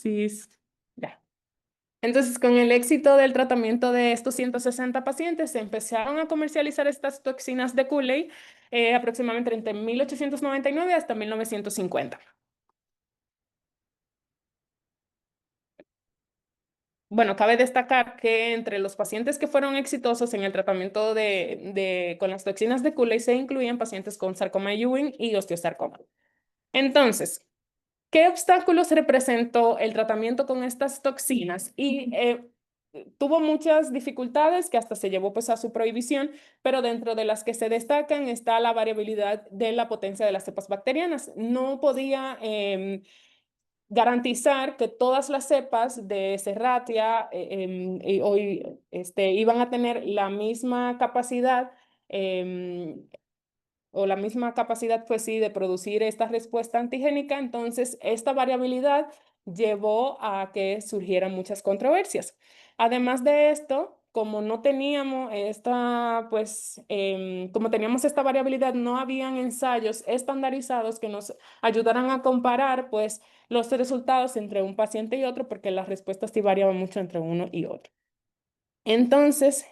Génesis. Ya. Entonces, con el éxito del tratamiento de estos 160 pacientes, se empezaron a comercializar estas toxinas de Kool-Aid aproximadamente entre 1899 hasta 1950. Bueno, cabe destacar que entre los pacientes que fueron exitosos en el tratamiento con las toxinas de Kool-Aid se incluían pacientes con sarcoma de Ewing y osteosarcoma. Entonces, ¿qué obstáculos representó el tratamiento con estas toxinas? Tuvo muchas dificultades que hasta se llevó pues a su prohibición, pero dentro de las que se destacan está la variabilidad de la potencia de las cepas bacterianas. No podía garantizar que todas las cepas de Serratia iban a tener la misma capacidad em, o la misma capacidad, pues sí, de producir esta respuesta antigénica. Entonces, esta variabilidad llevó a que surgieran muchas controversias. Además de esto, como no teníamos esta, pues, como teníamos esta variabilidad, no habían ensayos estandarizados que nos ayudaran a comparar, pues, los resultados entre un paciente y otro, porque las respuestas sí variaban mucho entre uno y otro. Entonces,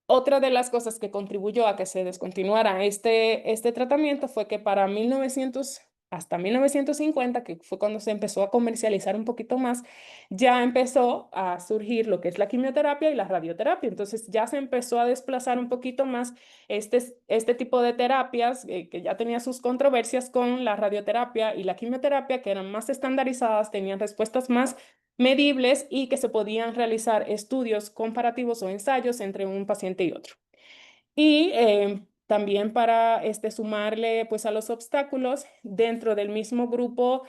otra de las cosas que contribuyó a que se descontinuara este tratamiento fue que para 1900 hasta 1950, que fue cuando se empezó a comercializar un poquito más, ya empezó a surgir lo que es la quimioterapia y la radioterapia. Entonces ya se empezó a desplazar un poquito más este tipo de terapias que ya tenía sus controversias con la radioterapia y la quimioterapia, que eran más estandarizadas, tenían respuestas más medibles y que se podían realizar estudios comparativos o ensayos entre un paciente y otro. Y también para sumarle pues a los obstáculos dentro del mismo grupo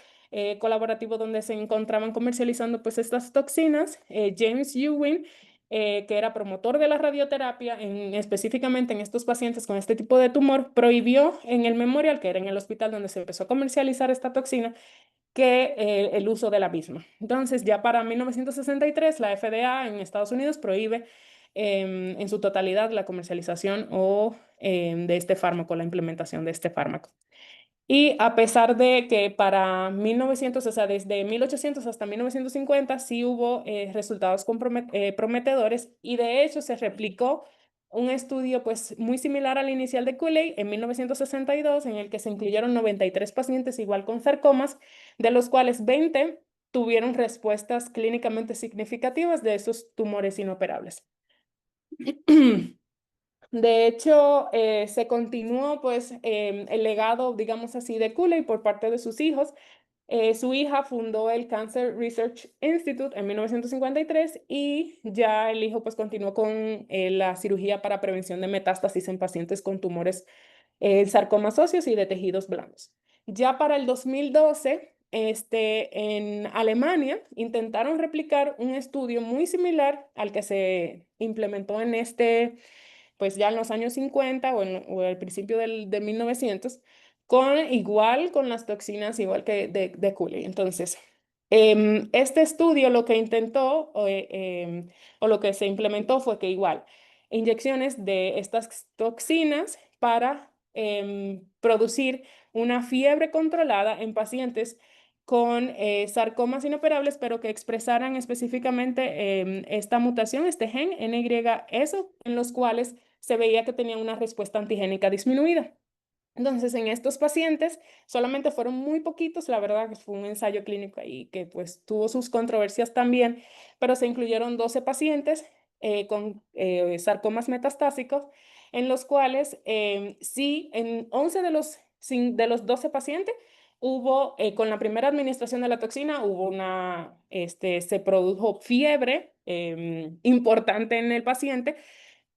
colaborativo donde se encontraban comercializando pues estas toxinas, James Ewing, que era promotor de la radioterapia, específicamente en estos pacientes con este tipo de tumor, prohibió en el Memorial, que era en el hospital donde se empezó a comercializar esta toxina, que el uso de la misma. Entonces, ya para 1963, la FDA en Estados Unidos prohíbe en su totalidad la comercialización de este fármaco, la implementación de este fármaco. Y a pesar de que para 1900, o sea, desde 1800 hasta 1950, sí hubo resultados prometedores y de hecho se replicó un estudio pues muy similar al inicial de Cooley en 1962 en el que se incluyeron 93 pacientes igual con sarcomas, de los cuales 20 tuvieron respuestas clínicamente significativas de esos tumores inoperables. De hecho, se continuó pues el legado, digamos así, de Cooley por parte de sus hijos. Su hija fundó el Cancer Research Institute en 1953 y ya el hijo pues continuó con la cirugía para prevención de metástasis en pacientes con tumores, sarcomas óseos y de tejidos blandos. Ya para el 2012, en Alemania intentaron replicar un estudio muy similar al que se implementó pues ya en los años 50 o al principio de 1900, con las toxinas, igual que de Cooley. Entonces, este estudio lo que intentó o lo que se implementó fue que igual, inyecciones de estas toxinas para producir una fiebre controlada en pacientes con sarcomas inoperables, pero que expresaran específicamente esta mutación, este gen NY-ESO, en los cuales se veía que tenían una respuesta antigénica disminuida. Entonces, en estos pacientes solamente fueron muy poquitos, la verdad que fue un ensayo clínico ahí que pues tuvo sus controversias también, pero se incluyeron 12 pacientes con sarcomas metastásicos, en los cuales sí, en 11 de los 12 pacientes hubo, con la primera administración de la toxina, se produjo fiebre importante en el paciente,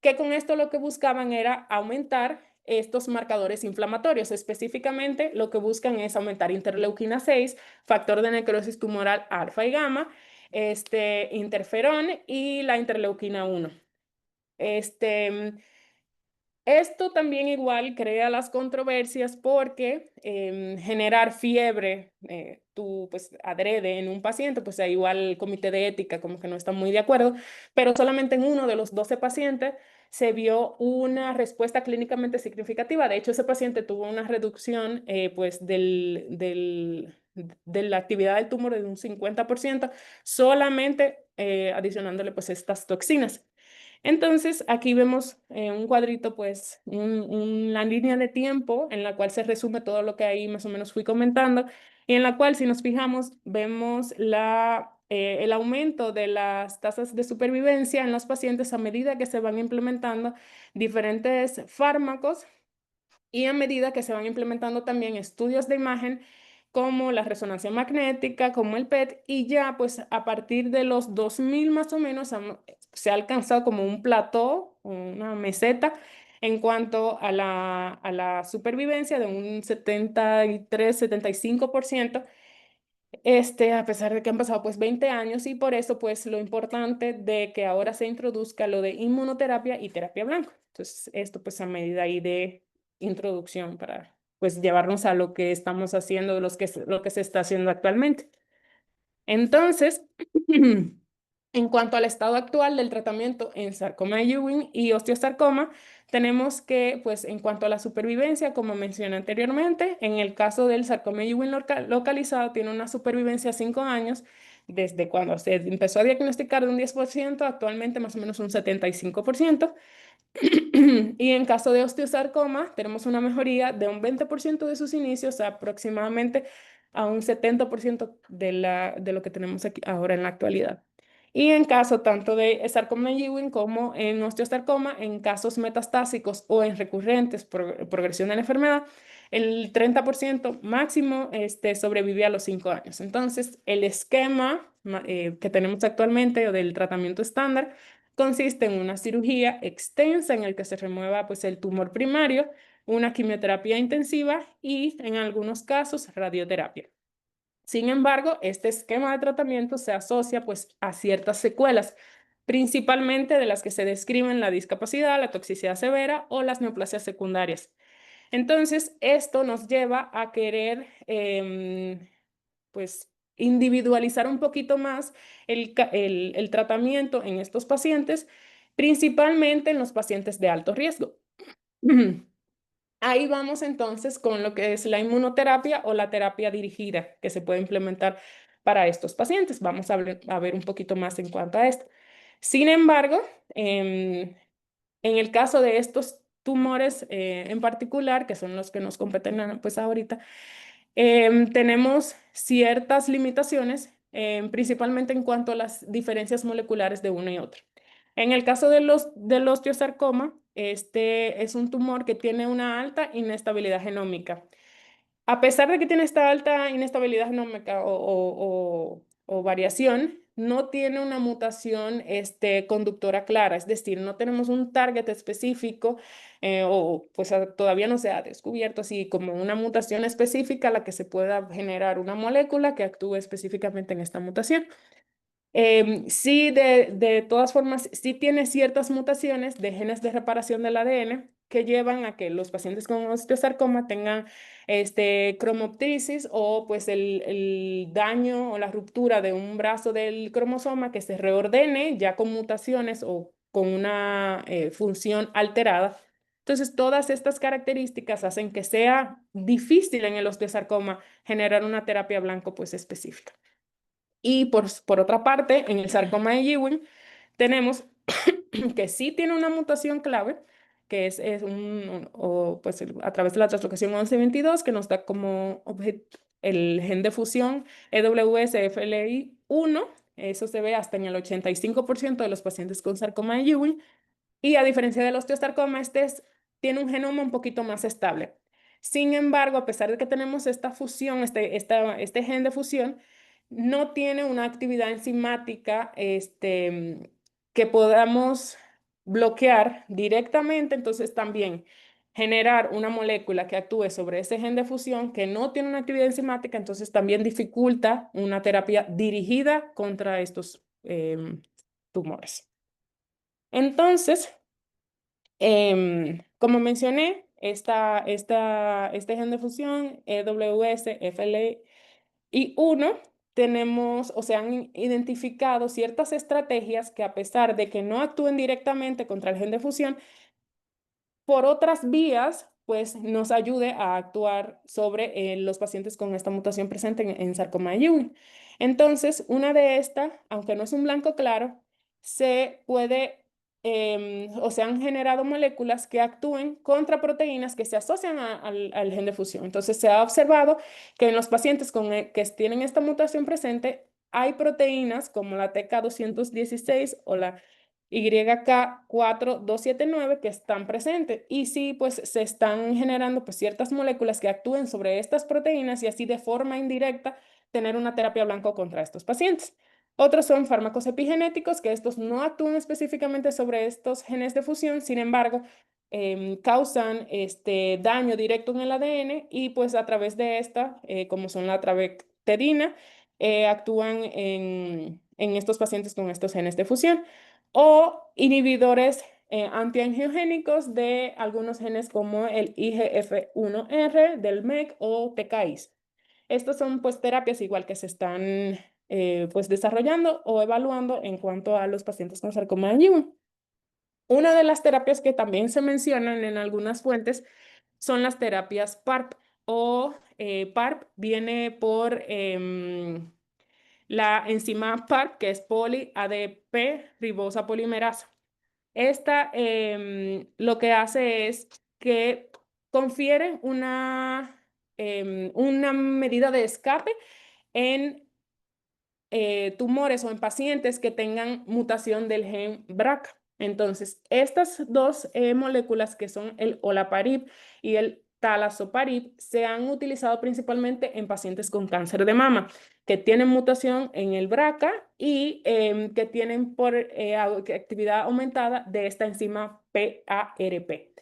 que con esto lo que buscaban era aumentar estos marcadores inflamatorios. Específicamente, lo que buscan es aumentar interleuquina 6, factor de necrosis tumoral alfa y gamma, interferón y la interleuquina 1. Esto también igual crea las controversias porque generar fiebre, tú pues adrede en un paciente, pues igual el comité de ética como que no está muy de acuerdo, pero solamente en uno de los 12 pacientes se vio una respuesta clínicamente significativa. De hecho, ese paciente tuvo una reducción pues de la actividad del tumor de un 50%, solamente adicionándole pues estas toxinas. Entonces, aquí vemos un cuadrito, pues, una línea de tiempo en la cual se resume todo lo que ahí más o menos fui comentando, y en la cual, si nos fijamos, vemos el aumento de las tasas de supervivencia en los pacientes a medida que se van implementando diferentes fármacos y a medida que se van implementando también estudios de imagen como la resonancia magnética, como el PET, y ya pues a partir de los 2000 más o menos se ha alcanzado como un plató, una meseta en cuanto a la supervivencia de un 73-75%, a pesar de que han pasado pues 20 años, y por eso pues lo importante de que ahora se introduzca lo de inmunoterapia y terapia blanco. Entonces esto pues a medida ahí de introducción para pues llevarnos a lo que estamos haciendo, lo que se está haciendo actualmente. Entonces, en cuanto al estado actual del tratamiento en sarcoma de Ewing y osteosarcoma, tenemos que, pues, en cuanto a la supervivencia, como mencioné anteriormente, en el caso del sarcoma de Ewing localizado, tiene una supervivencia a 5 años, desde cuando se empezó a diagnosticar de un 10%, actualmente más o menos un 75%. Y en caso de osteosarcoma, tenemos una mejoría de un 20% de sus inicios aproximadamente a un 70% de lo que tenemos aquí ahora en la actualidad. Y en caso tanto de sarcoma de Ewing como en osteosarcoma, en casos metastásicos o en recurrentes progresión de la enfermedad, el 30% máximo sobrevive a los 5 años. Entonces, el esquema que tenemos actualmente o del tratamiento estándar consiste en una cirugía extensa en el que se remueva pues, el tumor primario, una quimioterapia intensiva y, en algunos casos, radioterapia. Sin embargo, este esquema de tratamiento se asocia pues, a ciertas secuelas, principalmente de las que se describen la discapacidad, la toxicidad severa o las neoplasias secundarias. Entonces, esto nos lleva a querer pues individualizar un poquito más el tratamiento en estos pacientes, principalmente en los pacientes de alto riesgo. Ahí vamos entonces con lo que es la inmunoterapia o la terapia dirigida que se puede implementar para estos pacientes. Vamos a ver un poquito más en cuanto a esto. Sin embargo, en el caso de estos tumores en particular, que son los que nos competen pues ahorita, tenemos ciertas limitaciones, principalmente en cuanto a las diferencias moleculares de uno y otro. En el caso del osteosarcoma, este es un tumor que tiene una alta inestabilidad genómica. A pesar de que tiene esta alta inestabilidad genómica o variación, no tiene una mutación conductora clara, es decir, no tenemos un target específico o pues todavía no se ha descubierto así como una mutación específica a la que se pueda generar una molécula que actúe específicamente en esta mutación. Sí, de todas formas, sí tiene ciertas mutaciones de genes de reparación del ADN que llevan a que los pacientes con osteosarcoma tengan cromoptisis o pues el daño o la ruptura de un brazo del cromosoma que se reordene ya con mutaciones o con una función alterada. Entonces, todas estas características hacen que sea difícil en el osteosarcoma generar una terapia blanco pues específica. Y por otra parte, en el sarcoma de Ewing tenemos que sí tiene una mutación clave, que es pues a través de la translocación 1122, que nos da como el gen de fusión EWS-FLI1. Eso se ve hasta en el 85% de los pacientes con sarcoma de Ewing. Y a diferencia del osteosarcoma, tiene un genoma un poquito más estable. Sin embargo, a pesar de que tenemos esta fusión, este gen de fusión, no tiene una actividad enzimática que podamos bloquear directamente. Entonces, también generar una molécula que actúe sobre ese gen de fusión que no tiene una actividad enzimática, entonces también dificulta una terapia dirigida contra estos tumores. Entonces, como mencioné, este gen de fusión, EWS, FLI1, tenemos o se han identificado ciertas estrategias que, a pesar de que no actúen directamente contra el gen de fusión, por otras vías pues nos ayude a actuar sobre los pacientes con esta mutación presente en sarcoma de Ewing. Entonces, una de estas, aunque no es un blanco claro, se puede o se han generado moléculas que actúen contra proteínas que se asocian al gen de fusión. Entonces, se ha observado que en los pacientes que tienen esta mutación presente, hay proteínas como la TK216 o la YK4279 que están presentes y sí, pues se están generando pues ciertas moléculas que actúen sobre estas proteínas y así de forma indirecta tener una terapia blanco contra estos pacientes. Otros son fármacos epigenéticos, que estos no actúan específicamente sobre estos genes de fusión, sin embargo, causan daño directo en el ADN y pues a través de esta, como son la trabectedina, actúan en estos pacientes con estos genes de fusión o inhibidores antiangiogénicos de algunos genes como el IGF-1R del MEC o TKIs. Estas son pues terapias igual que se están pues desarrollando o evaluando en cuanto a los pacientes con sarcoma de Ewing. Una de las terapias que también se mencionan en algunas fuentes son las terapias PARP o PARP viene por la enzima PARP, que es poli-ADP ribosa polimerasa. Esta lo que hace es que confiere una medida de escape en tumores o en pacientes que tengan mutación del gen BRCA. Entonces, estas dos moléculas que son el olaparib y el talazoparib se han utilizado principalmente en pacientes con cáncer de mama que tienen mutación en el BRCA y que tienen por actividad aumentada de esta enzima PARP.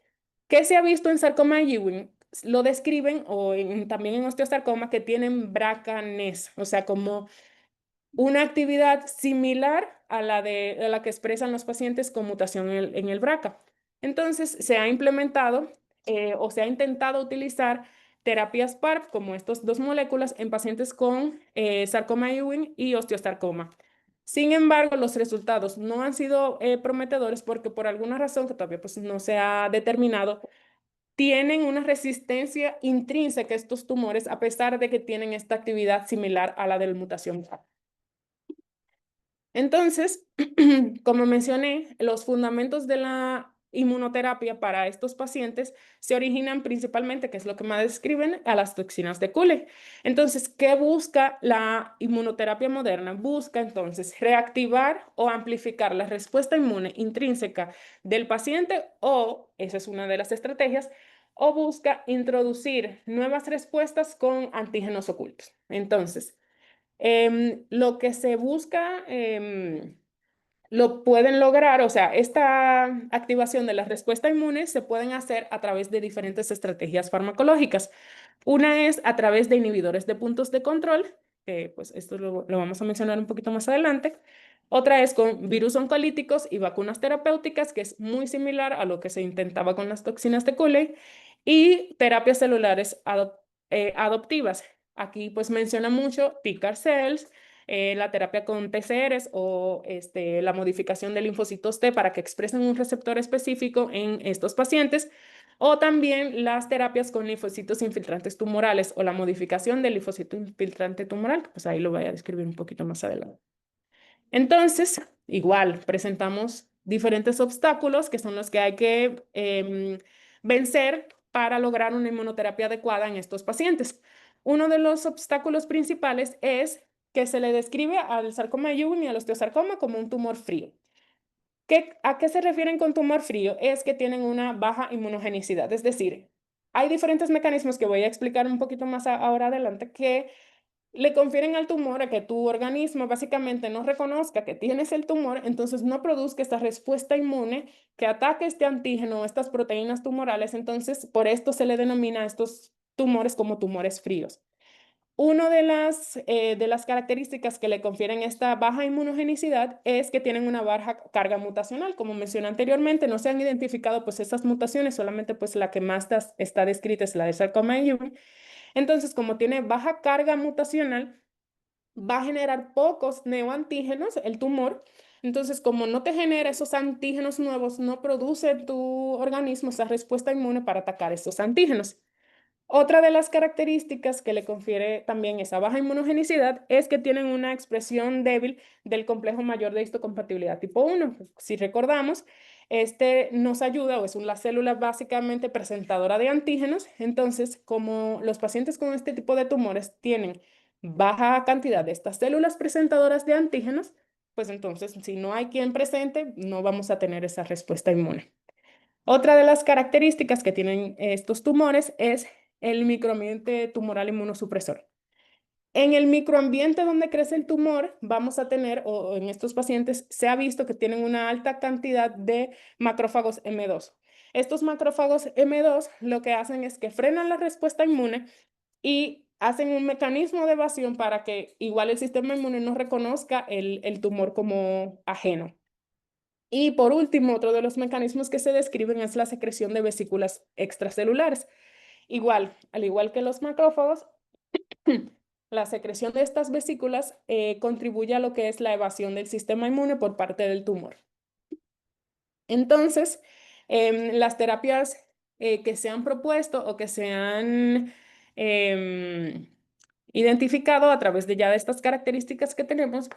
¿Qué se ha visto en sarcoma de Ewing? Lo describen o también en osteosarcoma que tienen BRCA-NES, o sea, como una actividad similar a la que expresan los pacientes con mutación en el BRCA. Entonces, se ha implementado o se ha intentado utilizar terapias PARP como estas dos moléculas en pacientes con sarcoma Ewing y osteosarcoma. Sin embargo, los resultados no han sido prometedores porque por alguna razón que todavía pues, no se ha determinado, tienen una resistencia intrínseca a estos tumores a pesar de que tienen esta actividad similar a la de la mutación PARP. Entonces, como mencioné, los fundamentos de la inmunoterapia para estos pacientes se originan principalmente, que es lo que más describen, a las toxinas de Cooley. Entonces, ¿qué busca la inmunoterapia moderna? Busca entonces reactivar o amplificar la respuesta inmune intrínseca del paciente o, esa es una de las estrategias, o busca introducir nuevas respuestas con antígenos ocultos. Entonces, lo que se busca, lo pueden lograr, o sea, esta activación de la respuesta inmune se pueden hacer a través de diferentes estrategias farmacológicas. Una es a través de inhibidores de puntos de control, que pues esto lo vamos a mencionar un poquito más adelante. Otra es con virus oncolíticos y vacunas terapéuticas, que es muy similar a lo que se intentaba con las toxinas de Cooley, y terapias celulares adoptivas. Aquí pues menciona mucho T-CAR cells, la terapia con TCRs o la modificación de linfocitos T para que expresen un receptor específico en estos pacientes, o también las terapias con linfocitos infiltrantes tumorales o la modificación del linfocito infiltrante tumoral, pues ahí lo voy a describir un poquito más adelante. Entonces, igual, presentamos diferentes obstáculos que son los que hay que vencer para lograr una inmunoterapia adecuada en estos pacientes. Uno de los obstáculos principales es que se le describe al sarcoma de Ewing y al osteosarcoma como un tumor frío. ¿A qué se refieren con tumor frío? Es que tienen una baja inmunogenicidad, es decir, hay diferentes mecanismos que voy a explicar un poquito más ahora adelante que le confieren al tumor a que tu organismo básicamente no reconozca que tienes el tumor, entonces no produzca esta respuesta inmune que ataque este antígeno o estas proteínas tumorales, entonces por esto se le denomina a estos tumores como tumores fríos. Una de las características que le confieren esta baja inmunogenicidad es que tienen una baja carga mutacional. Como mencioné anteriormente, no se han identificado pues estas mutaciones, solamente pues la que más está descrita es la de sarcoma de Ewing. Entonces, como tiene baja carga mutacional, va a generar pocos neoantígenos el tumor Entonces, como no te genera esos antígenos nuevos, no produce tu organismo esa respuesta inmune para atacar estos antígenos. Otra de las características que le confiere también esa baja inmunogenicidad es que tienen una expresión débil del complejo mayor de histocompatibilidad tipo 1. Si recordamos, este nos ayuda o es una célula básicamente presentadora de antígenos. Entonces, como los pacientes con este tipo de tumores tienen baja cantidad de estas células presentadoras de antígenos, pues entonces si no hay quien presente, no vamos a tener esa respuesta inmune. Otra de las características que tienen estos tumores es el microambiente tumoral inmunosupresor. En el microambiente donde crece el tumor, vamos a tener, o en estos pacientes, se ha visto que tienen una alta cantidad de macrófagos M2. Estos macrófagos M2 lo que hacen es que frenan la respuesta inmune y hacen un mecanismo de evasión para que igual el sistema inmune no reconozca el tumor como ajeno. Y por último, otro de los mecanismos que se describen es la secreción de vesículas extracelulares. Igual, al igual que los macrófagos, la secreción de estas vesículas contribuye a lo que es la evasión del sistema inmune por parte del tumor. Entonces, las terapias que se han propuesto o que se han identificado a través de ya de estas características que tenemos,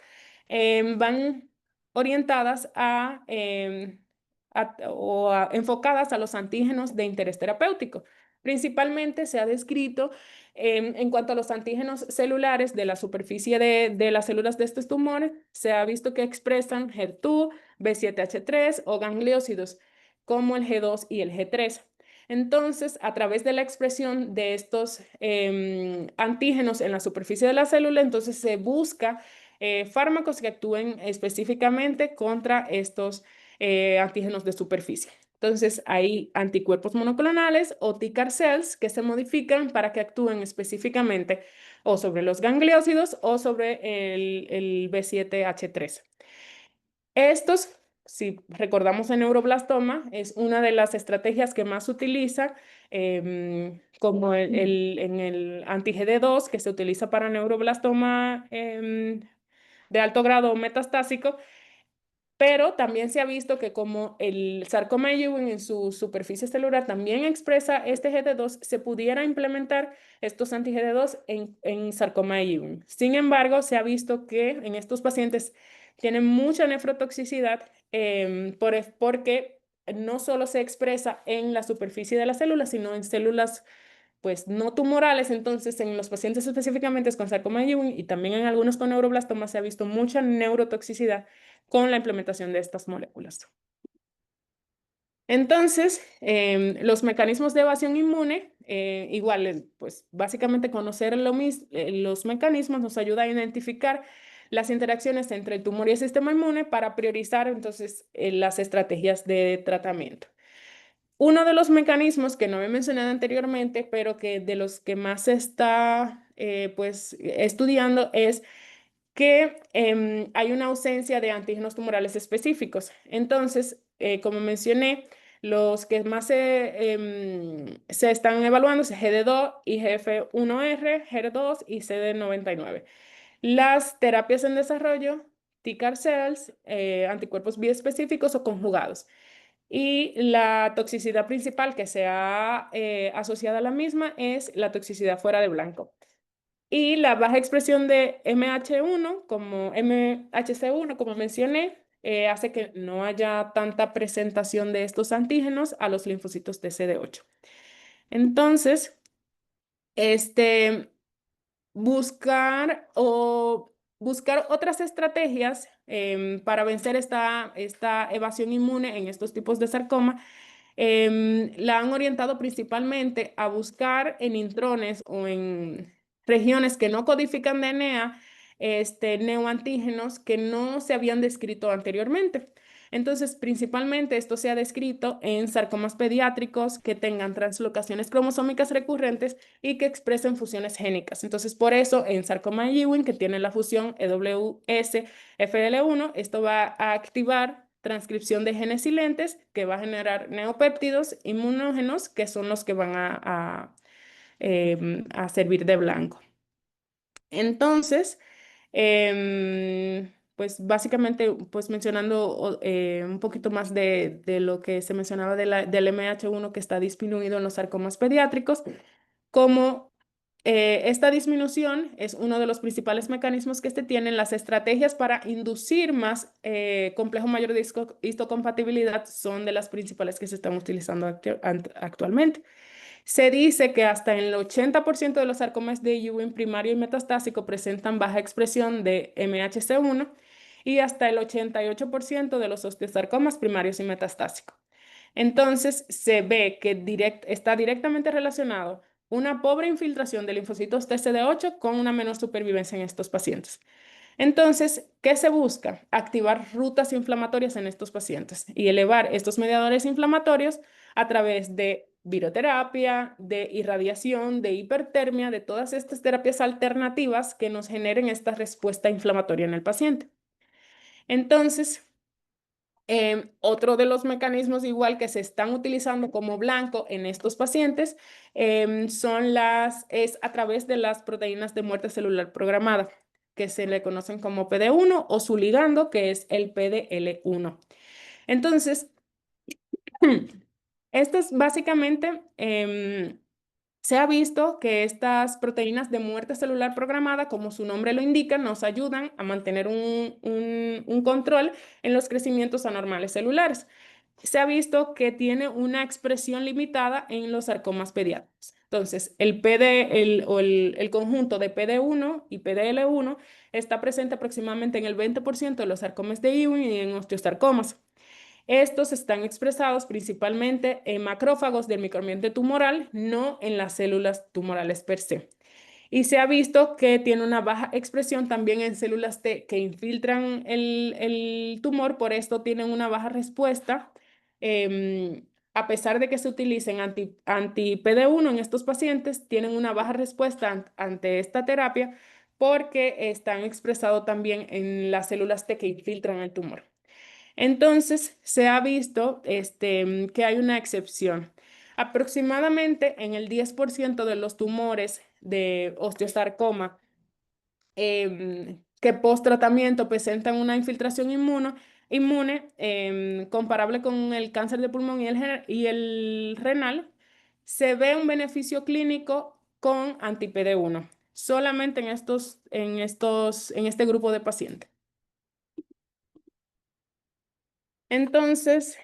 van orientadas enfocadas a los antígenos de interés terapéutico. Principalmente se ha descrito en cuanto a los antígenos celulares de la superficie de las células de estos tumores, se ha visto que expresan HER2, B7H3 o gangliósidos, como el G2 y el G3. Entonces, a través de la expresión de estos antígenos en la superficie de la célula, entonces se busca fármacos que actúen específicamente contra estos antígenos de superficie. Entonces, hay anticuerpos monoclonales o T-CAR cells que se modifican para que actúen específicamente o sobre los gangliósidos o sobre el B7H3. Estos, si recordamos en neuroblastoma, es una de las estrategias que más se utiliza, como en el anti-GD2 que se utiliza para neuroblastoma de alto grado metastásico, pero también se ha visto que como el sarcoma Ewing en su superficie celular también expresa este GD2, se pudiera implementar estos anti-GD2 en sarcoma Ewing. Sin embargo, se ha visto que en estos pacientes tienen mucha nefrotoxicidad porque no solo se expresa en la superficie de la célula, sino en células pues no tumorales. Entonces, en los pacientes específicamente con sarcoma Ewing y también en algunos con neuroblastomas se ha visto mucha neurotoxicidad con la implementación de estas moléculas. Entonces, los mecanismos de evasión inmune, igual, pues básicamente conocer los mecanismos nos ayuda a identificar las interacciones entre el tumor y el sistema inmune para priorizar entonces las estrategias de tratamiento. Uno de los mecanismos que no he mencionado anteriormente, pero que de los que más se está pues estudiando es que hay una ausencia de antígenos tumorales específicos. Entonces, como mencioné, los que más se están evaluando es GD2, IGF-1R, HER2 y CD99. Las terapias en desarrollo, TCAR cells, anticuerpos biespecíficos o conjugados. Y la toxicidad principal que se ha asociado a la misma es la toxicidad fuera de blanco. Y la baja expresión de MHC1, como mencioné, hace que no haya tanta presentación de estos antígenos a los linfocitos de CD8. Entonces, este, buscar otras estrategias para vencer esta evasión inmune en estos tipos de sarcoma la han orientado principalmente a buscar en intrones o en regiones que no codifican DNA, neoantígenos que no se habían descrito anteriormente. Entonces, principalmente esto se ha descrito en sarcomas pediátricos que tengan translocaciones cromosómicas recurrentes y que expresen fusiones génicas. Entonces, por eso en sarcoma Ewing, que tiene la fusión EWS-FL1, esto va a activar transcripción de genes silentes que va a generar neopéptidos inmunógenos que son los que van a servir de blanco. Entonces, pues básicamente, pues mencionando un poquito más de lo que se mencionaba del MH1 que está disminuido en los sarcomas pediátricos, como esta disminución es uno de los principales mecanismos que este tienen. Las estrategias para inducir más complejo mayor de histocompatibilidad son de las principales que se están utilizando actualmente. Se dice que hasta el 80% de los sarcomas de Ewing primario y metastásico presentan baja expresión de MHC1 y hasta el 88% de los osteosarcomas primarios y metastásicos. Entonces, se ve que está directamente relacionado una pobre infiltración de linfocitos TCD8 con una menor supervivencia en estos pacientes. Entonces, ¿qué se busca? Activar rutas inflamatorias en estos pacientes y elevar estos mediadores inflamatorios a través de viroterapia, de irradiación, de hipertermia, de todas estas terapias alternativas que nos generen esta respuesta inflamatoria en el paciente. Entonces, otro de los mecanismos igual que se están utilizando como blanco en estos pacientes es a través de las proteínas de muerte celular programada, que se le conocen como PD-1 o su ligando, que es el PDL1. Entonces, esto es básicamente, se ha visto que estas proteínas de muerte celular programada, como su nombre lo indica, nos ayudan a mantener un control en los crecimientos anormales celulares. Se ha visto que tiene una expresión limitada en los sarcomas pediátricos. Entonces, el conjunto de PD1 y PDL1 está presente aproximadamente en el 20% de los sarcomas de Ewing y en osteosarcomas. Estos están expresados principalmente en macrófagos del microambiente tumoral, no en las células tumorales per se. Y se ha visto que tiene una baja expresión también en células T que infiltran el tumor, por esto tienen una baja respuesta, a pesar de que se utilicen anti-PD1 en estos pacientes, tienen una baja respuesta ante esta terapia porque están expresados también en las células T que infiltran el tumor. Entonces, se ha visto que hay una excepción. Aproximadamente en el 10% de los tumores de osteosarcoma que post tratamiento presentan una infiltración inmune comparable con el cáncer de pulmón y el renal, se ve un beneficio clínico con anti-PD1, solamente en este grupo de pacientes. Entonces,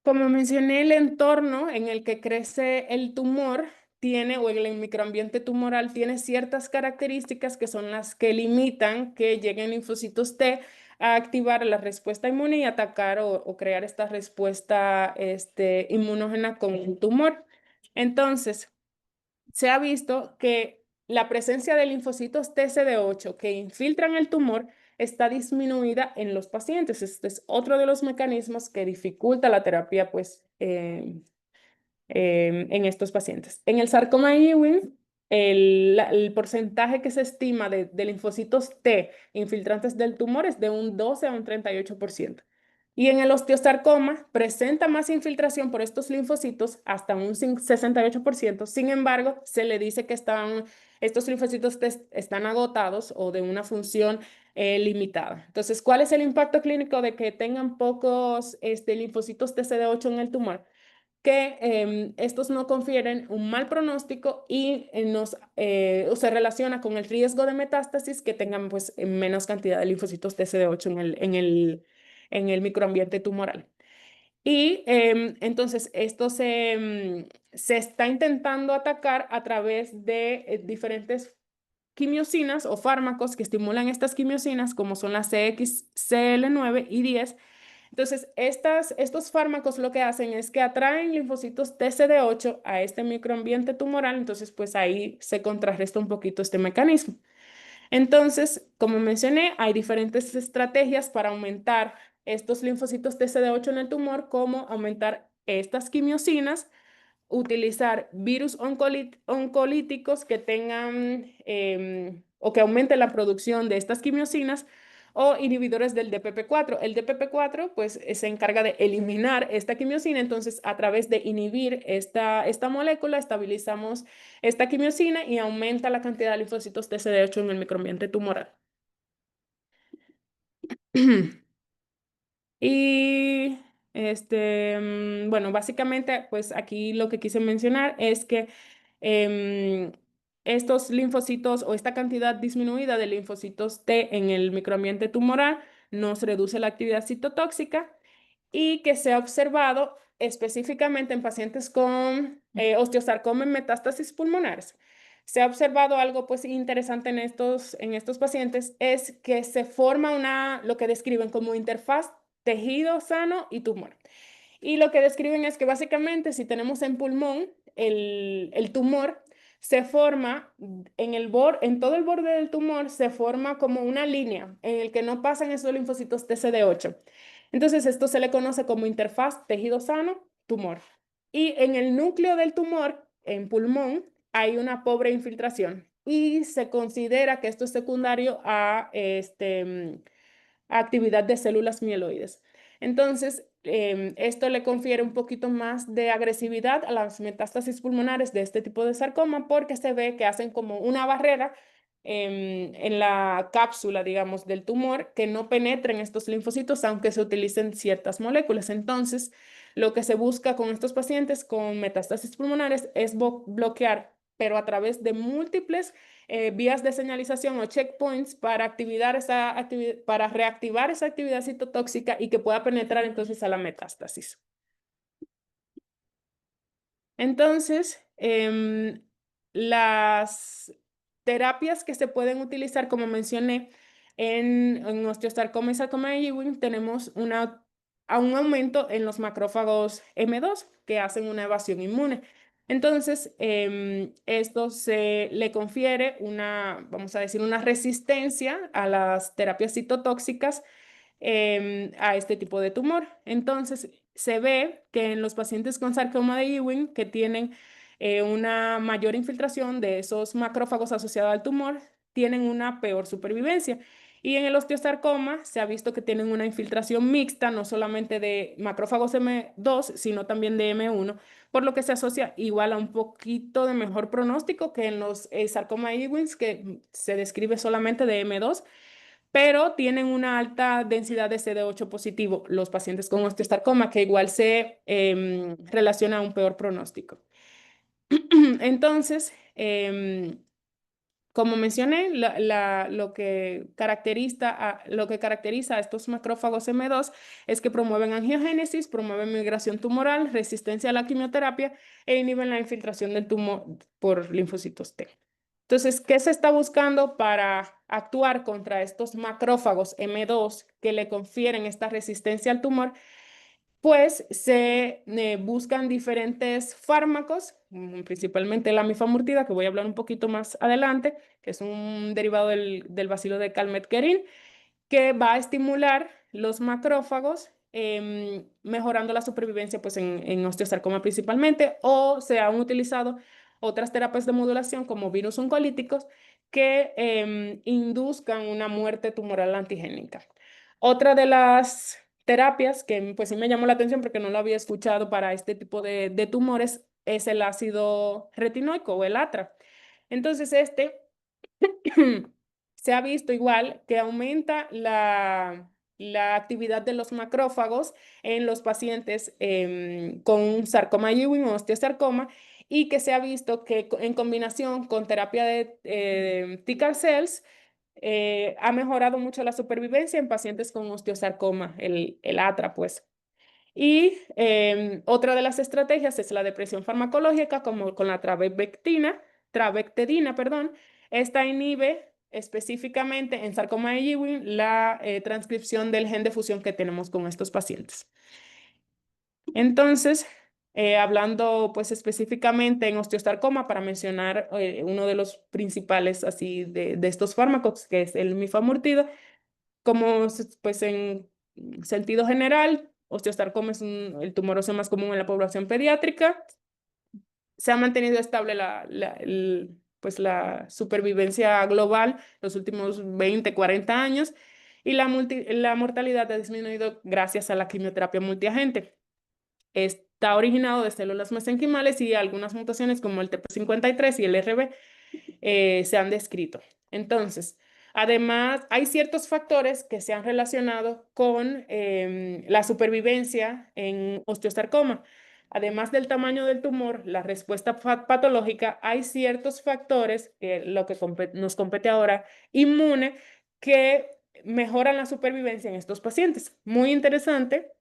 como mencioné, el entorno en el que crece el tumor o el microambiente tumoral tiene ciertas características que son las que limitan que lleguen linfocitos T a activar la respuesta inmune y atacar o crear esta respuesta inmunógena con el tumor. Entonces, se ha visto que la presencia de linfocitos TCD8 que infiltran el tumor está disminuida en los pacientes. Este es otro de los mecanismos que dificulta la terapia, pues, en estos pacientes. En el sarcoma Ewing, el porcentaje que se estima de linfocitos T infiltrantes del tumor es de un 12 a un 38%. Y en el osteosarcoma presenta más infiltración por estos linfocitos hasta un 68%. Sin embargo, se le dice que estos linfocitos T están agotados o de una función limitada. Entonces, ¿cuál es el impacto clínico de que tengan pocos linfocitos TCD8 en el tumor? Que estos no confieren un mal pronóstico y se relaciona con el riesgo de metástasis que tengan pues menos cantidad de linfocitos TCD8 en el microambiente tumoral. Y entonces esto se está intentando atacar a través de diferentes quimiosinas o fármacos que estimulan estas quimiosinas, como son las CXCL9 y 10. Entonces, estos fármacos lo que hacen es que atraen linfocitos TCD8 a este microambiente tumoral, entonces pues ahí se contrarresta un poquito este mecanismo. Entonces, como mencioné, hay diferentes estrategias para aumentar estos linfocitos TCD8 en el tumor, como aumentar estas quimiosinas, utilizar virus oncolíticos que tengan o que aumenten la producción de estas quimiosinas, o inhibidores del DPP4. El DPP4 pues se encarga de eliminar esta quimiosina, entonces a través de inhibir esta molécula estabilizamos esta quimiosina y aumenta la cantidad de linfocitos TCD8 en el microambiente tumoral. Y bueno, básicamente, pues aquí lo que quise mencionar es que em, estos linfocitos o esta cantidad disminuida de linfocitos T en el microambiente tumoral nos reduce la actividad citotóxica y que se ha observado específicamente en pacientes con osteosarcoma en metástasis pulmonares. Se ha observado algo pues interesante en estos pacientes, es que se forma lo que describen como interfaz tejido sano y tumor. Y lo que describen es que básicamente si tenemos en pulmón el tumor, se forma en todo el borde del tumor, se forma como una línea en el que no pasan esos linfocitos TCD8. Entonces esto se le conoce como interfaz tejido sano, tumor. Y en el núcleo del tumor, en pulmón, hay una pobre infiltración y se considera que esto es secundario a actividad de células mieloides. Entonces, esto le confiere un poquito más de agresividad a las metástasis pulmonares de este tipo de sarcoma porque se ve que hacen como una barrera en la cápsula, digamos, del tumor que no penetren estos linfocitos aunque se utilicen ciertas moléculas. Entonces, lo que se busca con estos pacientes con metástasis pulmonares es bloquear, pero a través de múltiples vías de señalización o checkpoints para para reactivar esa actividad citotóxica y que pueda penetrar entonces a la metástasis. Entonces, las terapias que se pueden utilizar, como mencioné, en osteosarcoma y sarcoma de Ewing, tenemos un aumento en los macrófagos M2 que hacen una evasión inmune. Entonces, esto se le confiere vamos a decir, una resistencia a las terapias citotóxicas a este tipo de tumor. Entonces, se ve que en los pacientes con sarcoma de Ewing que tienen una mayor infiltración de esos macrófagos asociados al tumor, tienen una peor supervivencia. Y en el osteosarcoma se ha visto que tienen una infiltración mixta, no solamente de macrófagos M2, sino también de M1, por lo que se asocia igual a un poquito de mejor pronóstico que en los sarcoma Ewing, que se describe solamente de M2, pero tienen una alta densidad de CD8 positivo, los pacientes con osteosarcoma, que igual se relaciona a un peor pronóstico. Entonces, como mencioné, lo que caracteriza a estos macrófagos M2 es que promueven angiogénesis, promueven migración tumoral, resistencia a la quimioterapia e inhiben la infiltración del tumor por linfocitos T. Entonces, ¿qué se está buscando para actuar contra estos macrófagos M2 que le confieren esta resistencia al tumor? Pues se buscan diferentes fármacos, principalmente la mifamurtida, que voy a hablar un poquito más adelante, que es un derivado del bacilo de Calmette-Guerin, que va a estimular los macrófagos, mejorando la supervivencia pues, en osteosarcoma principalmente, o se han utilizado otras terapias de modulación como virus oncolíticos que induzcan una muerte tumoral antigénica. Otra de las terapias que pues sí me llamó la atención porque no lo había escuchado para este tipo de tumores es el ácido retinoico o el ATRA. Entonces, se ha visto igual que aumenta la actividad de los macrófagos en los pacientes con sarcoma Ewing o osteosarcoma y que se ha visto que en combinación con terapia de T-CAR cells ha mejorado mucho la supervivencia en pacientes con osteosarcoma, el ATRA, pues. Y otra de las estrategias es la depresión farmacológica, como con la trabectedina, perdón. Esta inhibe específicamente en sarcoma de Ewing la transcripción del gen de fusión que tenemos con estos pacientes. Entonces, hablando pues específicamente en osteosarcoma, para mencionar uno de los principales así de estos fármacos, que es el mifamurtido, pues en sentido general, osteosarcoma es el tumor óseo más común en la población pediátrica. Se ha mantenido estable pues la supervivencia global los últimos 20, 40 años y la mortalidad ha disminuido gracias a la quimioterapia multiagente. Está originado de células mesenquimales y algunas mutaciones como el TP53 y el RB se han descrito. Entonces, además, hay ciertos factores que se han relacionado con la supervivencia en osteosarcoma. Además del tamaño del tumor, la respuesta patológica, hay ciertos factores, lo que nos compete ahora, inmune, que mejoran la supervivencia en estos pacientes. Muy interesante,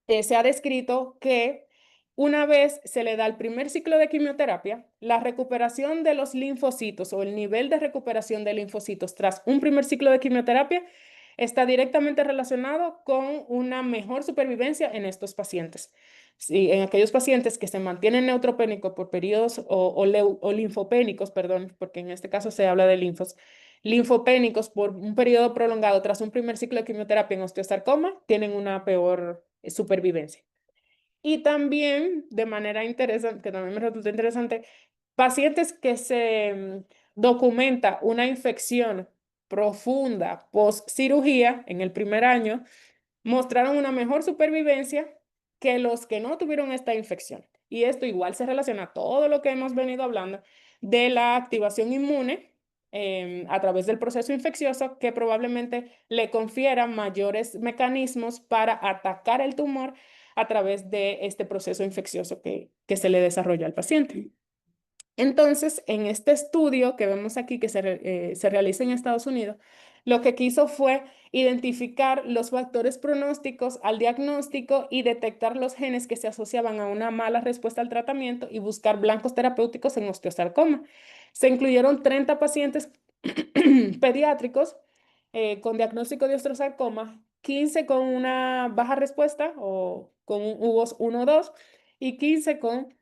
se ha descrito que una vez se le da el primer ciclo de quimioterapia, la recuperación de los linfocitos o el nivel de recuperación de linfocitos tras un primer ciclo de quimioterapia está directamente relacionado con una mejor supervivencia en estos pacientes. Sí, en aquellos pacientes que se mantienen neutropénicos por periodos o linfopénicos, perdón, porque en este caso se habla de linfopénicos por un periodo prolongado tras un primer ciclo de quimioterapia en osteosarcoma, tienen una peor supervivencia. Y también, de manera interesante, que también me resulta interesante, pacientes que se documenta una infección profunda post cirugía en el primer año, mostraron una mejor supervivencia que los que no tuvieron esta infección. Y esto igual se relaciona a todo lo que hemos venido hablando de la activación inmune a través del proceso infeccioso que probablemente le confiera mayores mecanismos para atacar el tumor a través de este proceso infeccioso que se le desarrolla al paciente. Entonces, en este estudio que vemos aquí que se realiza en Estados Unidos, lo que quiso fue identificar los factores pronósticos al diagnóstico y detectar los genes que se asociaban a una mala respuesta al tratamiento y buscar blancos terapéuticos en osteosarcoma. Se incluyeron 30 pacientes pediátricos con diagnóstico de osteosarcoma, 15 con una baja respuesta o con un UVOS 1 o 2 y 15 con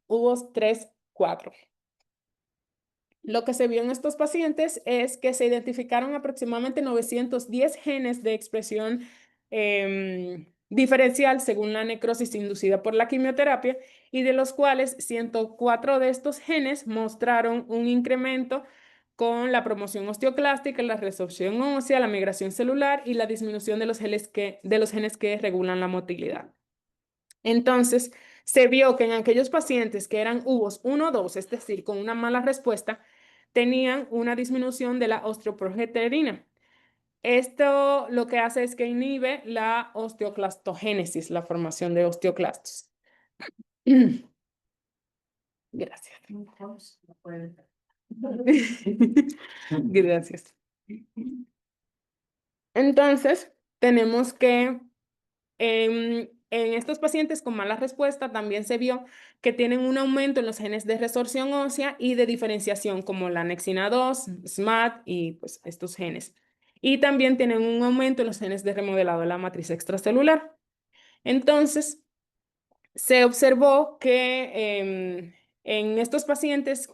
UVOS 3, 4. Lo que se vio en estos pacientes es que se identificaron aproximadamente 910 genes de expresión diferencial según la necrosis inducida por la quimioterapia y de los cuales 104 de estos genes mostraron un incremento con la promoción osteoclástica, la resorción ósea, la migración celular y la disminución de los genes que regulan la motilidad. Entonces, se vio que en aquellos pacientes que eran UVOS 1 o 2, es decir, con una mala respuesta, tenían una disminución de la osteoprogesterina. Esto lo que hace es que inhibe la osteoclastogénesis, la formación de osteoclastos. Gracias. Gracias. Entonces, tenemos que en estos pacientes con mala respuesta también se vio que tienen un aumento en los genes de resorción ósea y de diferenciación como la anexina 2, SMAD y pues estos genes. Y también tienen un aumento en los genes de remodelado de la matriz extracelular. Entonces, se observó que en estos pacientes,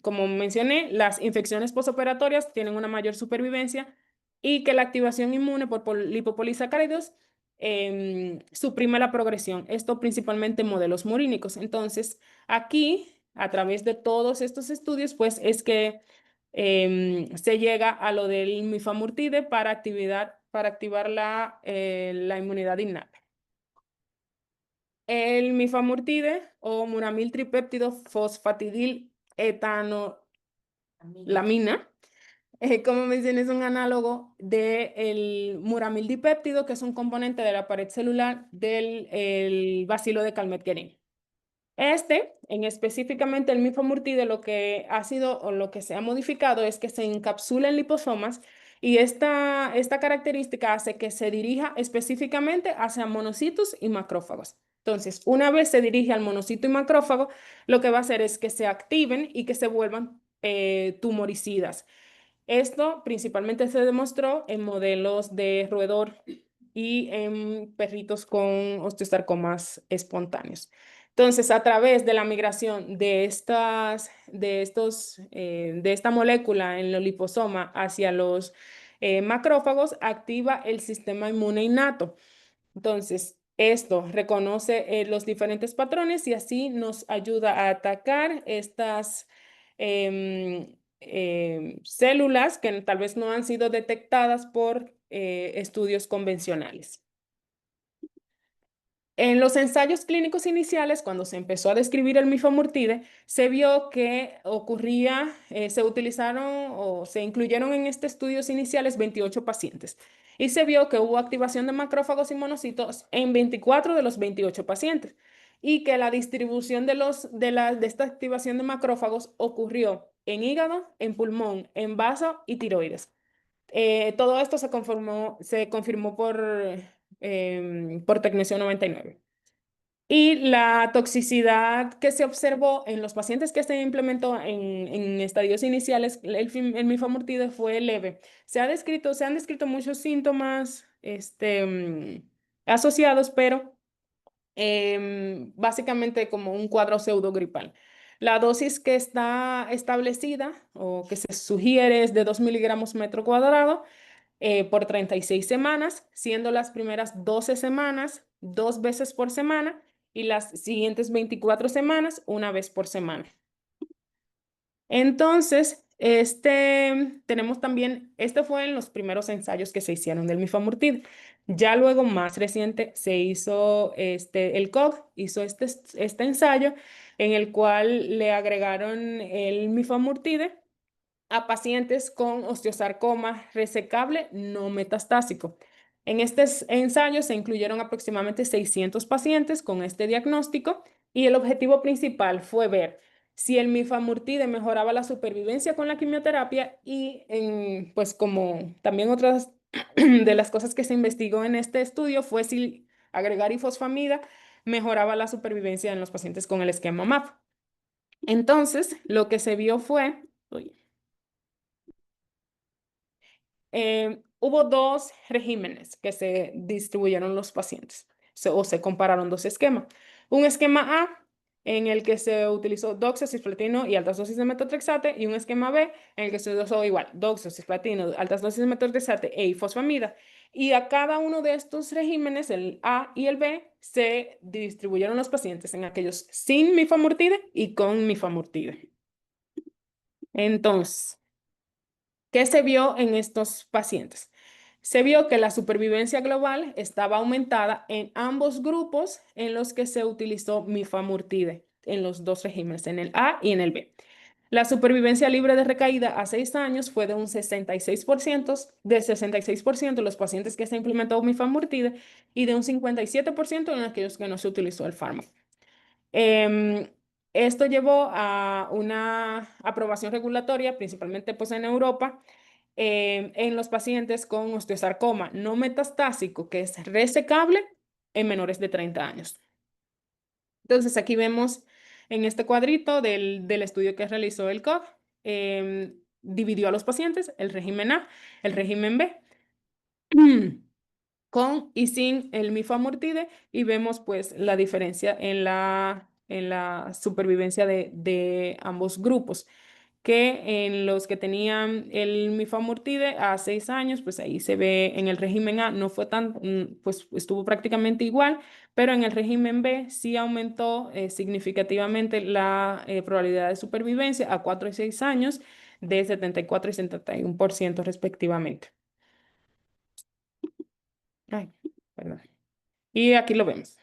como mencioné, las infecciones posoperatorias tienen una mayor supervivencia y que la activación inmune por lipopolisacáridos suprime la progresión. Esto principalmente en modelos murínicos. Entonces, aquí, a través de todos estos estudios, pues es que se llega a lo del mifamurtide para activar la inmunidad innata. El mifamurtide o muramil tripéptido fosfatidil etanolamina, como mencioné, es un análogo del muramil dipéptido, que es un componente de la pared celular del bacilo de Calmette-Guerin. Específicamente el mifamurtide, lo que ha sido o lo que se ha modificado es que se encapsula en liposomas y esta característica hace que se dirija específicamente hacia monocitos y macrófagos. Entonces, una vez se dirige al monocito y macrófago, lo que va a hacer es que se activen y que se vuelvan tumoricidas. Esto principalmente se demostró en modelos de roedor y en perritos con osteosarcomas espontáneos. Entonces, a través de la migración de esta molécula en el liposoma hacia los macrófagos, activa el sistema inmune innato. Entonces, esto reconoce los diferentes patrones y así nos ayuda a atacar células que tal vez no han sido detectadas por estudios convencionales. En los ensayos clínicos iniciales, cuando se empezó a describir el mifamurtide, se vio que ocurría, se utilizaron o se incluyeron en estos estudios iniciales 28 pacientes y se vio que hubo activación de macrófagos y monocitos en 24 de los 28 pacientes y que la distribución de esta activación de macrófagos ocurrió en hígado, en pulmón, en vaso y tiroides. Todo esto se confirmó por Tecnesio 99. Y la toxicidad que se observó en los pacientes que se implementó en estadios iniciales, el mifamurtide fue leve. Se han descrito muchos síntomas asociados, pero básicamente como un cuadro pseudogripal. La dosis que está establecida o que se sugiere es de 2 miligramos metro cuadrado por 36 semanas, siendo las primeras 12 semanas 2 veces por semana y las siguientes 24 semanas 1 vez por semana. Entonces, tenemos también, este fue en los primeros ensayos que se hicieron del mifamurtide. Ya luego, más reciente, se hizo el COG, hizo este ensayo en el cual le agregaron el mifamurtide a pacientes con osteosarcoma resecable no metastásico. En este ensayo se incluyeron aproximadamente 600 pacientes con este diagnóstico y el objetivo principal fue ver si el mifamurtide mejoraba la supervivencia con la quimioterapia y pues como también otras de las cosas que se investigó en este estudio fue si agregar ifosfamida mejoraba la supervivencia en los pacientes con el esquema MAP. Entonces, lo que se vio fue, uy, hubo dos regímenes que se distribuyeron los pacientes o se compararon dos esquemas. Un esquema A en el que se utilizó doxo, cisplatino y altas dosis de metotrexate y un esquema B en el que se usó igual doxo, cisplatino, altas dosis de metotrexate e ifosfamida. Y a cada uno de estos regímenes, el A y el B, se distribuyeron los pacientes en aquellos sin mifamurtide y con mifamurtide. Entonces, ¿qué se vio en estos pacientes? Se vio que la supervivencia global estaba aumentada en ambos grupos en los que se utilizó mifamurtide, en los dos regímenes, en el A y en el B. La supervivencia libre de recaída a 6 años fue de un 66%, de 66% en los pacientes que se implementó mifamurtide y de un 57% en aquellos que no se utilizó el fármaco. Em, Esto llevó a una aprobación regulatoria, principalmente pues en Europa, en los pacientes con osteosarcoma no metastásico, que es resecable en menores de 30 años. Entonces aquí vemos en este cuadrito del estudio que realizó el COG, dividió a los pacientes, el régimen A, el régimen B. Con y sin el mifamurtide y vemos pues la diferencia en la supervivencia de ambos grupos, que en los que tenían el mifamurtide a 6 años, pues ahí se ve en el régimen A no fue tan, pues estuvo prácticamente igual, pero en el régimen B sí aumentó significativamente la probabilidad de supervivencia a 4 y 6 años de 74 y 71% respectivamente. Ay, perdón. Y aquí lo vemos.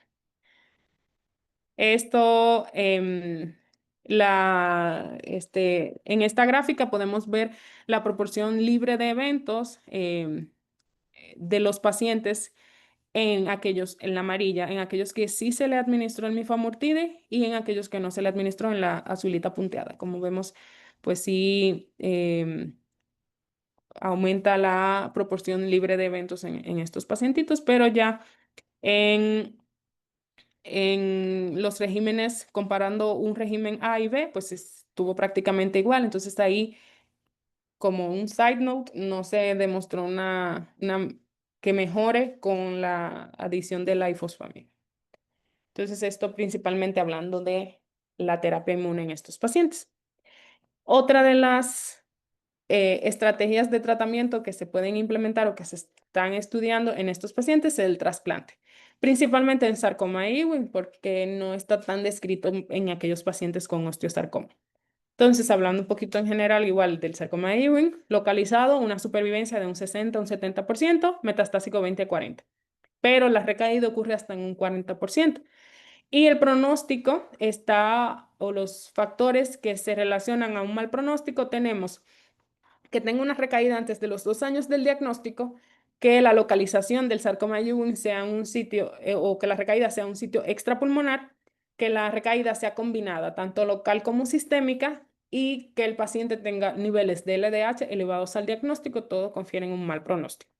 Esto, en esta gráfica podemos ver la proporción libre de eventos de los pacientes en aquellos, en la amarilla, en aquellos que sí se le administró el mifamurtide y en aquellos que no se le administró en la azulita punteada. Como vemos, pues sí aumenta la proporción libre de eventos en estos pacientitos, pero ya en los regímenes, comparando un régimen A y B, pues estuvo prácticamente igual. Entonces ahí, como un side note, no se demostró que mejore con la adición de la ifosfamida. Entonces esto principalmente hablando de la terapia inmune en estos pacientes. Otra de las estrategias de tratamiento que se pueden implementar o que se están estudiando en estos pacientes es el trasplante, principalmente en sarcoma Ewing, porque no está tan descrito en aquellos pacientes con osteosarcoma. Entonces, hablando un poquito en general, igual del sarcoma de Ewing, localizado, una supervivencia de un 60 a un 70%, metastásico 20 a 40. Pero la recaída ocurre hasta en un 40%. Y el pronóstico está, o los factores que se relacionan a un mal pronóstico, tenemos que tenga una recaída antes de los 2 años del diagnóstico, que la localización del sarcoma de Ewing sea en un sitio, o que la recaída sea en un sitio extrapulmonar, que la recaída sea combinada, tanto local como sistémica, y que el paciente tenga niveles de LDH elevados al diagnóstico, todo confieren un mal pronóstico.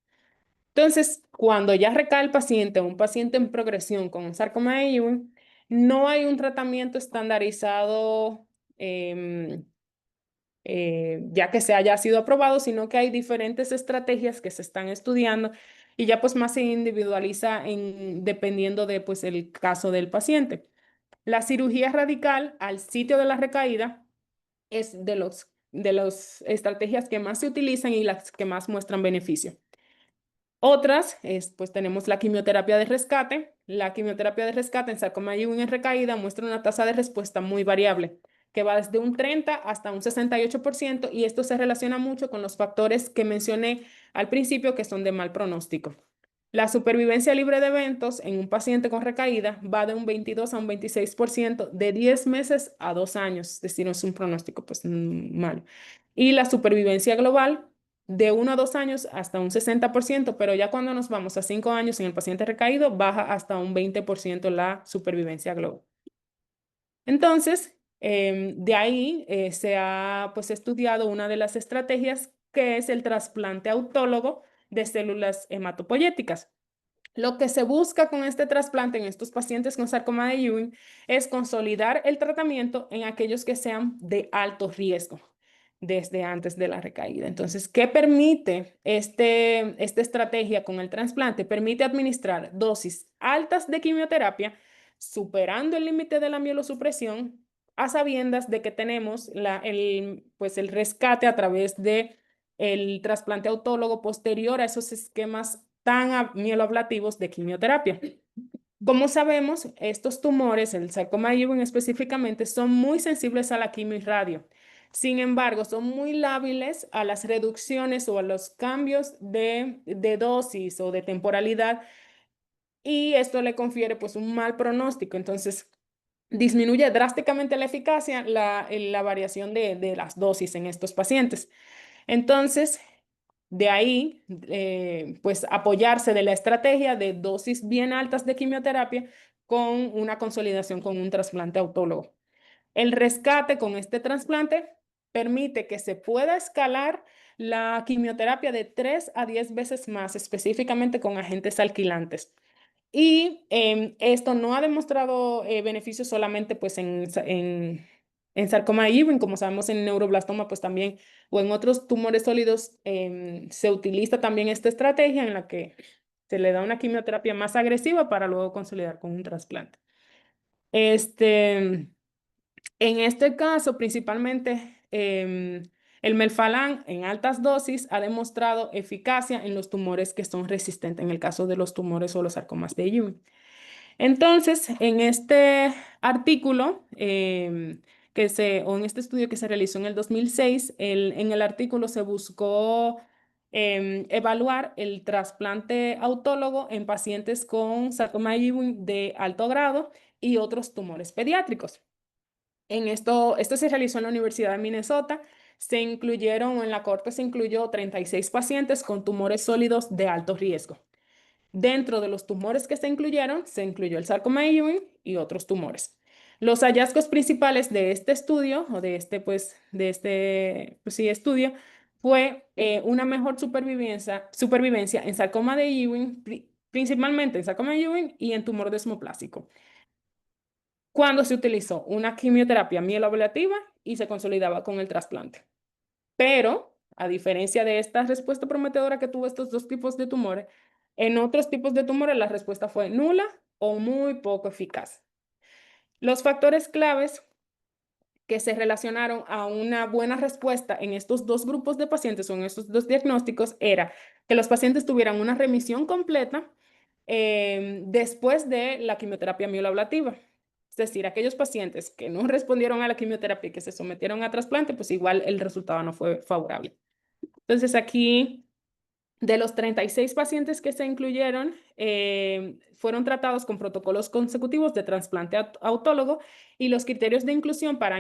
Entonces, cuando ya recae el paciente, un paciente en progresión con un sarcoma de Ewing, no hay un tratamiento estandarizado em, ya que se haya sido aprobado, sino que hay diferentes estrategias que se están estudiando y ya pues más se individualiza dependiendo de pues el caso del paciente. La cirugía radical al sitio de la recaída es de las estrategias que más se utilizan y las que más muestran beneficio. Otras pues tenemos la quimioterapia de rescate. La quimioterapia de rescate en sarcoma de Ewing en recaída muestra una tasa de respuesta muy variable, que va desde un 30 hasta un 68%, y esto se relaciona mucho con los factores que mencioné al principio que son de mal pronóstico. La supervivencia libre de eventos en un paciente con recaída va de un 22 a un 26% de 10 meses a 2 años, es decir, es un pronóstico pues malo. Y la supervivencia global de 1 a 2 años hasta un 60%, pero ya cuando nos vamos a 5 años en el paciente recaído, baja hasta un 20% la supervivencia global. Entonces, de ahí se ha pues estudiado una de las estrategias que es el trasplante autólogo de células hematopoyéticas. Lo que se busca con este trasplante en estos pacientes con sarcoma de Ewing es consolidar el tratamiento en aquellos que sean de alto riesgo desde antes de la recaída. Entonces, ¿qué permite esta estrategia con el trasplante? Permite administrar dosis altas de quimioterapia, superando el límite de la mielosupresión, a sabiendas de que tenemos pues el rescate a través de el trasplante autólogo posterior a esos esquemas tan mieloablativos de quimioterapia. Como sabemos, estos tumores, el sarcoma de Ewing específicamente, son muy sensibles a la quimio y radio. Sin embargo, son muy lábiles a las reducciones o a los cambios de dosis o de temporalidad, y esto le confiere pues un mal pronóstico. Entonces, disminuye drásticamente la eficacia, la variación de las dosis en estos pacientes. Entonces, de ahí, pues apoyarse de la estrategia de dosis bien altas de quimioterapia con una consolidación con un trasplante autólogo. El rescate con este trasplante permite que se pueda escalar la quimioterapia de 3 a 10 veces más, específicamente con agentes alquilantes. Y esto no ha demostrado beneficios solamente pues en sarcoma de Ewing, como sabemos en neuroblastoma pues también, o en otros tumores sólidos, se utiliza también esta estrategia en la que se le da una quimioterapia más agresiva para luego consolidar con un trasplante. Este, en este caso, principalmente, el melfalán en altas dosis ha demostrado eficacia en los tumores que son resistentes, en el caso de los tumores o los sarcomas de Ewing. Entonces, en este artículo, o en este estudio que se realizó en el 2006, en el artículo se buscó evaluar el trasplante autólogo en pacientes con sarcoma de Ewing de alto grado y otros tumores pediátricos. Esto se realizó en la Universidad de Minnesota. En la cohorte se incluyó 36 pacientes con tumores sólidos de alto riesgo. Dentro de los tumores que se incluyó el sarcoma de Ewing y otros tumores. Los hallazgos principales de este estudio, o pues sí, estudio, fue una mejor supervivencia en sarcoma de Ewing, principalmente en sarcoma de Ewing y en tumor desmoplásico, cuando se utilizó una quimioterapia mieloablativa y se consolidaba con el trasplante. Pero, a diferencia de esta respuesta prometedora que tuvo estos dos tipos de tumores, en otros tipos de tumores la respuesta fue nula o muy poco eficaz. Los factores claves que se relacionaron a una buena respuesta en estos dos grupos de pacientes o en estos dos diagnósticos era que los pacientes tuvieran una remisión completa después de la quimioterapia mieloablativa. decir, aquellos pacientes que no respondieron a la quimioterapia y que se sometieron a trasplante, pues igual el resultado no fue favorable. Entonces aquí, de los 36 pacientes que se incluyeron, fueron tratados con protocolos consecutivos de trasplante autólogo, y los criterios de inclusión para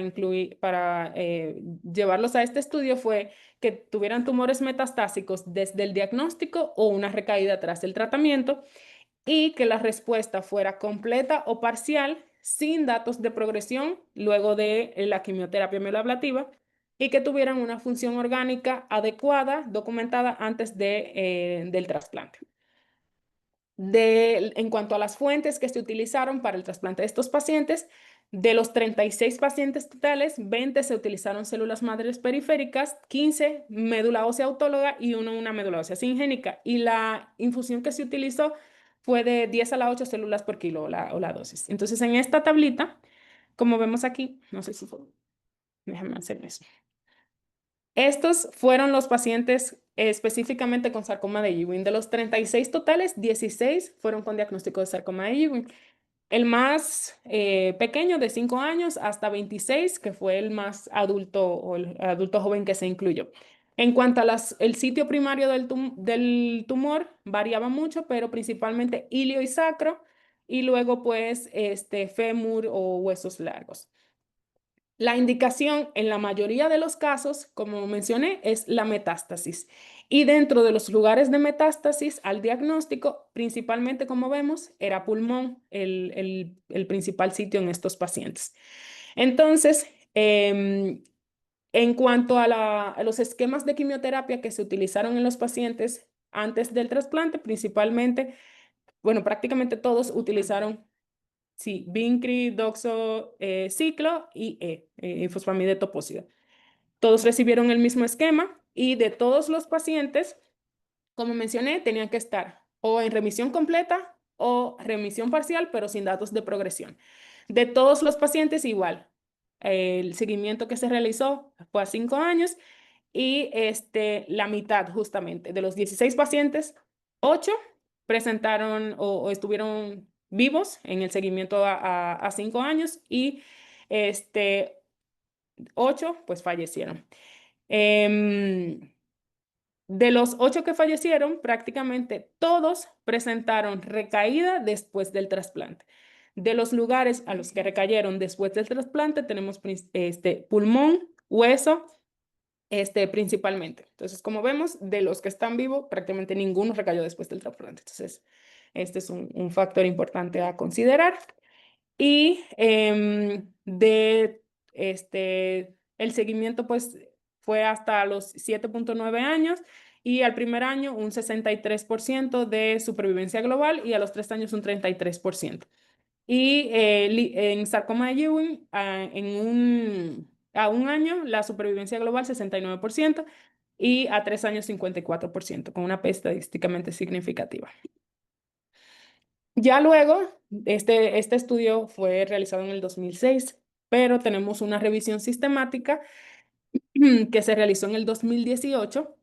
llevarlos a este estudio fue que tuvieran tumores metastásicos desde el diagnóstico o una recaída tras el tratamiento, y que la respuesta fuera completa o parcial sin datos de progresión luego de la quimioterapia mieloablativa, y que tuvieran una función orgánica adecuada, documentada antes del trasplante. En cuanto a las fuentes que se utilizaron para el trasplante de estos pacientes, de los 36 pacientes totales, 20 se utilizaron células madres periféricas, 15 médula ósea autóloga y una médula ósea singénica. Y la infusión que se utilizó fue de 10 a la 8 células por kilo o la dosis. Entonces, en esta tablita, como vemos aquí, no sé si fue, déjame hacer eso. Estos fueron los pacientes específicamente con sarcoma de Ewing. De los 36 totales, 16 fueron con diagnóstico de sarcoma de Ewing. El más pequeño, de 5 años, hasta 26, que fue el más adulto o el adulto joven que se incluyó. En cuanto a el sitio primario del tumor, variaba mucho, pero principalmente ilio y sacro, y luego pues fémur o huesos largos. La indicación en la mayoría de los casos, como mencioné, es la metástasis. Y dentro de los lugares de metástasis al diagnóstico, principalmente, como vemos, era pulmón el principal sitio en estos pacientes. Entonces, en cuanto a los esquemas de quimioterapia que se utilizaron en los pacientes antes del trasplante, principalmente, bueno, prácticamente todos utilizaron, sí, Vincri, Doxo, Ciclo y fosfamida etoposida. Todos recibieron el mismo esquema, y de todos los pacientes, como mencioné, tenían que estar o en remisión completa o remisión parcial, pero sin datos de progresión. De todos los pacientes igual. El seguimiento que se realizó fue a 5 años, y la mitad justamente de los 16 pacientes, 8 presentaron o estuvieron vivos en el seguimiento a 5 años, y 8 pues fallecieron. De los 8 que fallecieron, prácticamente todos presentaron recaída después del trasplante. De los lugares a los que recayeron después del trasplante, tenemos pulmón, hueso, principalmente. Entonces, como vemos, de los que están vivos, prácticamente ninguno recayó después del trasplante. Entonces, este es un factor importante a considerar. Y el seguimiento, pues, fue hasta los 7.9 años, y al primer año un 63% de supervivencia global, y a los 3 años un 33%. Y en sarcoma de Ewing, a un año, la supervivencia global 69%, y a 3 años 54%, con una P estadísticamente significativa. Ya luego, este estudio fue realizado en el 2006, pero tenemos una revisión sistemática que se realizó en el 2018,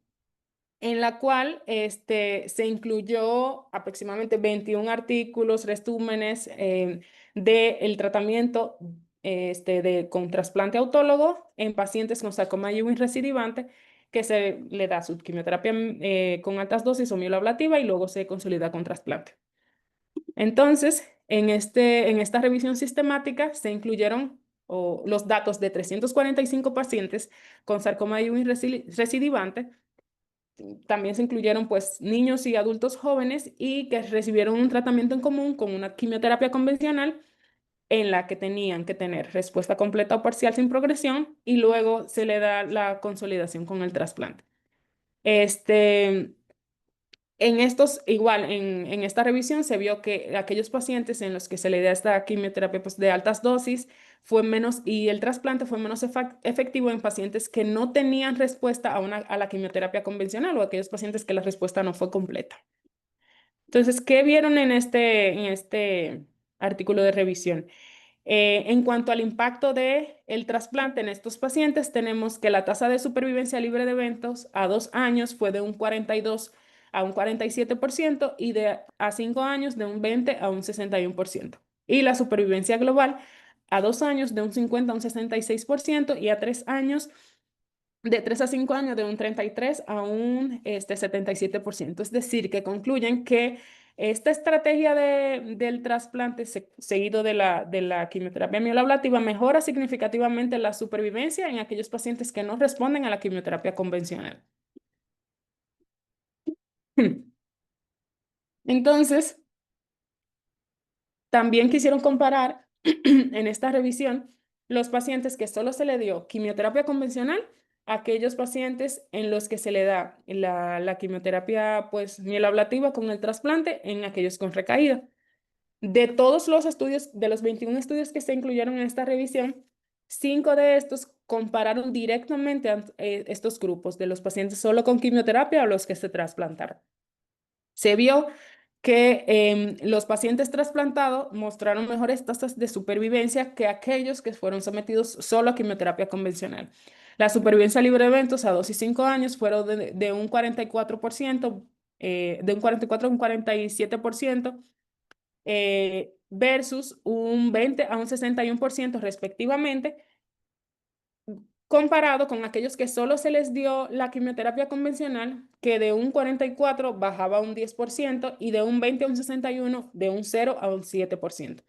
en la cual se incluyó aproximadamente 21 artículos, resúmenes del tratamiento con trasplante autólogo en pacientes con sarcoma de Ewing recidivante, que se le da su quimioterapia con altas dosis o mieloablativa, y luego se consolida con trasplante. Entonces, en esta revisión sistemática se incluyeron los datos de 345 pacientes con sarcoma de Ewing recidivante. También se incluyeron pues niños y adultos jóvenes, y que recibieron un tratamiento en común con una quimioterapia convencional, en la que tenían que tener respuesta completa o parcial sin progresión, y luego se le da la consolidación con el trasplante. En esta revisión se vio que aquellos pacientes en los que se le da esta quimioterapia pues, de altas dosis y el trasplante fue menos efectivo en pacientes que no tenían respuesta a la quimioterapia convencional, o aquellos pacientes que la respuesta no fue completa. Entonces, ¿qué vieron en este artículo de revisión? En cuanto al impacto del trasplante en estos pacientes, tenemos que la tasa de supervivencia libre de eventos a 2 años fue de un 42 a un 47%, y a 5 años de un 20 a un 61%. Y la supervivencia global a 2 años de un 50 a un 66% y a 3 años, de 3 a 5 años de un 33 a un 77%. Es decir, que concluyen que esta estrategia del trasplante seguido de la quimioterapia mieloablativa mejora significativamente la supervivencia en aquellos pacientes que no responden a la quimioterapia convencional. Entonces, también quisieron comparar en esta revisión los pacientes que solo se le dio quimioterapia convencional a aquellos pacientes en los que se le da la quimioterapia pues mieloablativa con el trasplante en aquellos con recaída. De todos los estudios, de los 21 estudios que se incluyeron en esta revisión, 5 de estos compararon directamente estos grupos de los pacientes solo con quimioterapia o los que se trasplantaron. Se vio que los pacientes trasplantados mostraron mejores tasas de supervivencia que aquellos que fueron sometidos solo a quimioterapia convencional. La supervivencia libre de eventos a 2 y 5 años fueron de un 44%, de un 44 a un 47%, versus un 20 a un 61% respectivamente, comparado con aquellos que solo se les dio la quimioterapia convencional, que de un 44 bajaba a un 10% y de un 20 a un 61 de un 0 a un 7%.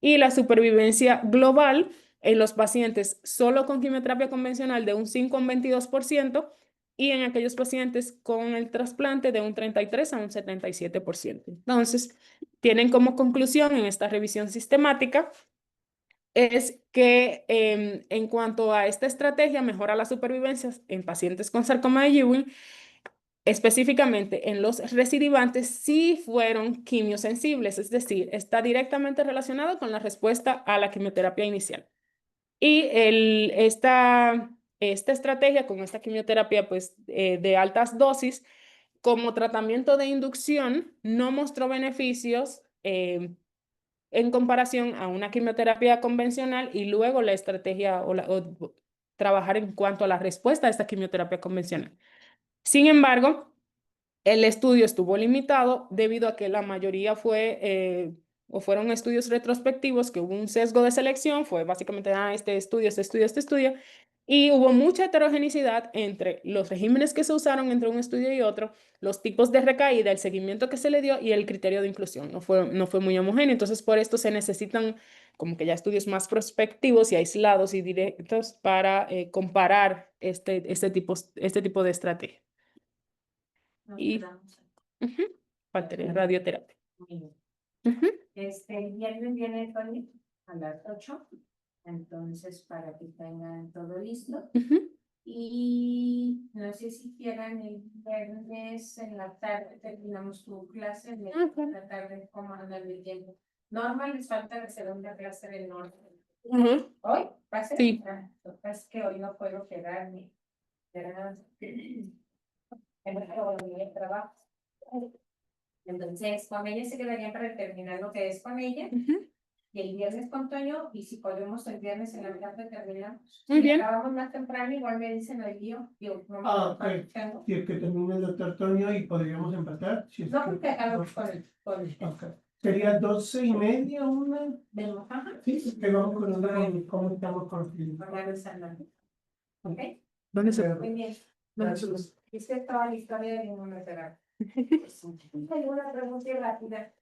Y la supervivencia global en los pacientes solo con quimioterapia convencional de un 5 a un 22% y en aquellos pacientes con el trasplante de un 33 a un 77%. Entonces, tienen como conclusión en esta revisión sistemática es que en cuanto a esta estrategia mejora la supervivencia en pacientes con sarcoma de Ewing, específicamente en los recidivantes sí fueron quimiosensibles, es decir, está directamente relacionado con la respuesta a la quimioterapia inicial. Y esta estrategia con esta quimioterapia pues, de altas dosis como tratamiento de inducción no mostró beneficios en comparación a una quimioterapia convencional y luego la estrategia o trabajar en cuanto a la respuesta a esta quimioterapia convencional. Sin embargo, el estudio estuvo limitado debido a que la mayoría o fueron estudios retrospectivos, que hubo un sesgo de selección, fue básicamente, este estudio, y hubo mucha heterogeneidad entre los regímenes que se usaron entre un estudio y otro, los tipos de recaída, el seguimiento que se le dio y el criterio de inclusión. No fue muy homogéneo, entonces por esto se necesitan como que ya estudios más prospectivos y aislados y directos para comparar este tipo de estrategia. Y ujú, radioterapia. Muy bien. Ujú, El viernes viene Tony a las 8, entonces para que tengan todo listo. ujú. Y no sé si quieran el viernes en la tarde terminamos tu clase, en la tarde como andan el tiempo. Normal les falta la segunda clase del norte. Ujú. ¿Hoy? ¿Va a ser? Sí. Lo que pasa es que hoy no puedo quedarme. ¿Verdad? En el trabajo. Entonces, con ella se quedarían para terminar lo que es con ella. Ujú. Y el viernes con Toño, y si podemos el viernes en la tarde terminamos. Muy Si bien. acabamos más temprano, igual me dicen el guío. Yo no me Ok. Si es que termina el doctor Toño y podríamos empatar. Si es No, que- porque acabamos con el Ok. Sería 12:30, una. de Mojaja. Sí, que vamos con una. ¿Cómo estamos con el Para el San ¿Ok? ¿Dónde se Muy bien. Gracias. Dice toda la historia de ninguna terapia. Hay una pregunta rápida.